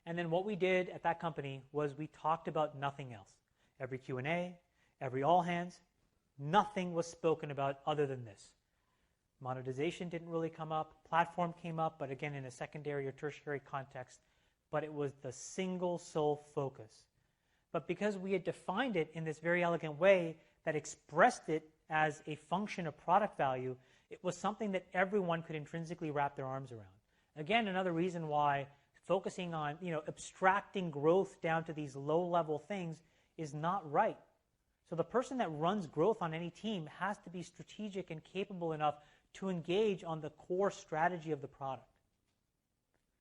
And then what we did at that company was we talked about nothing else. Every Q&A, every all hands, nothing was spoken about other than this. Monetization didn't really come up. Platform came up, but again in a secondary or tertiary context. But it was the single sole focus. But because we had defined it in this very elegant way that expressed it as a function of product value, it was something that everyone could intrinsically wrap their arms around. Again, another reason why focusing on, abstracting growth down to these low-level things is not right. So the person that runs growth on any team has to be strategic and capable enough to engage on the core strategy of the product.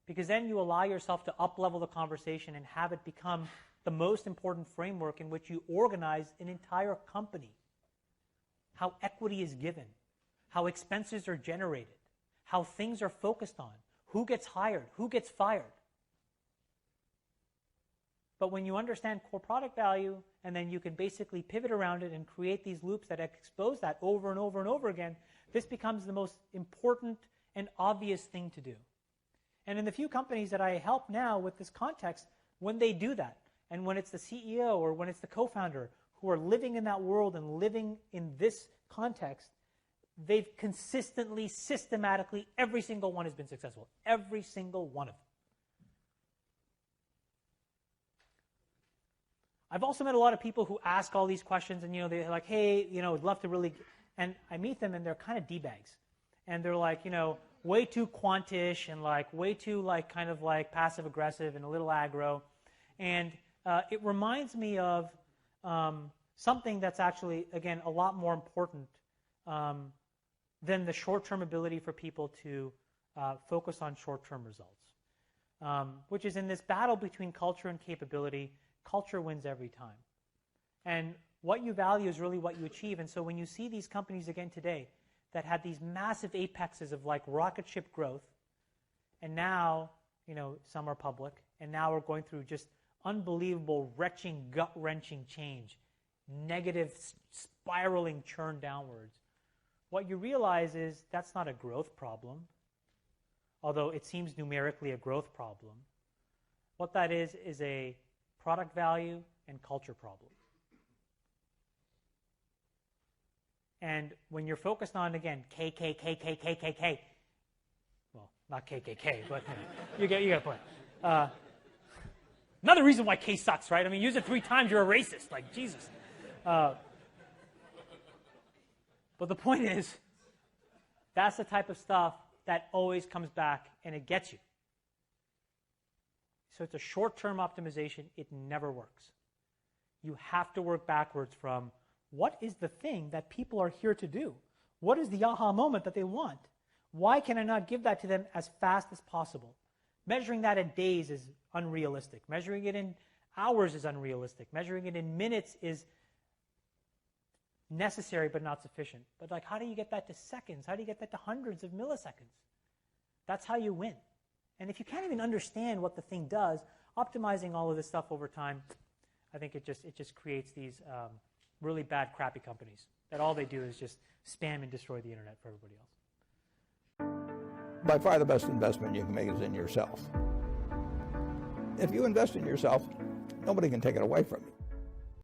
Because then you allow yourself to up-level the conversation and have it become the most important framework in which you organize an entire company. How equity is given, how expenses are generated, how things are focused on, who gets hired, who gets fired. But when you understand core product value, and then you can basically pivot around it and create these loops that expose that over and over and over again, this becomes the most important and obvious thing to do. And in the few companies that I help now with this context, when they do that, and when it's the CEO or when it's the co-founder who are living in that world and living in this context, they've consistently, systematically, every single one has been successful. Every single one of them. I've also met a lot of people who ask all these questions and, they're like, hey, I'd love to really, and I meet them and they're kind of D-bags. And they're like, way too quantish and way too kind of passive aggressive and a little aggro. And it reminds me of something that's actually, again, a lot more important than the short-term ability for people to focus on short-term results, which is in this battle between culture and capability, culture wins every time. And what you value is really what you achieve. And so when you see these companies again today that had these massive apexes of rocket ship growth, and now, some are public, and now we're going through just unbelievable, retching, gut-wrenching change, negative, spiraling churn downwards. What you realize is that's not a growth problem, although it seems numerically a growth problem. What that is a product value and culture problem. And when you're focused on, again, K, well, not KKK, but you get a point. Another reason why K sucks, right? I mean, use it 3 times, you're a racist. Jesus. But the point is, that's the type of stuff that always comes back and it gets you. So it's a short-term optimization. It never works. You have to work backwards from what is the thing that people are here to do? What is the aha moment that they want? Why can I not give that to them as fast as possible? Measuring that in days is unrealistic. Measuring it in hours is unrealistic. Measuring it in minutes is necessary but not sufficient. But how do you get that to seconds? How do you get that to hundreds of milliseconds? That's how you win. And if you can't even understand what the thing does, optimizing all of this stuff over time, I think it just creates these really bad, crappy companies that all they do is just spam and destroy the internet for everybody else. By far the best investment you can make is in yourself. If you invest in yourself, nobody can take it away from you.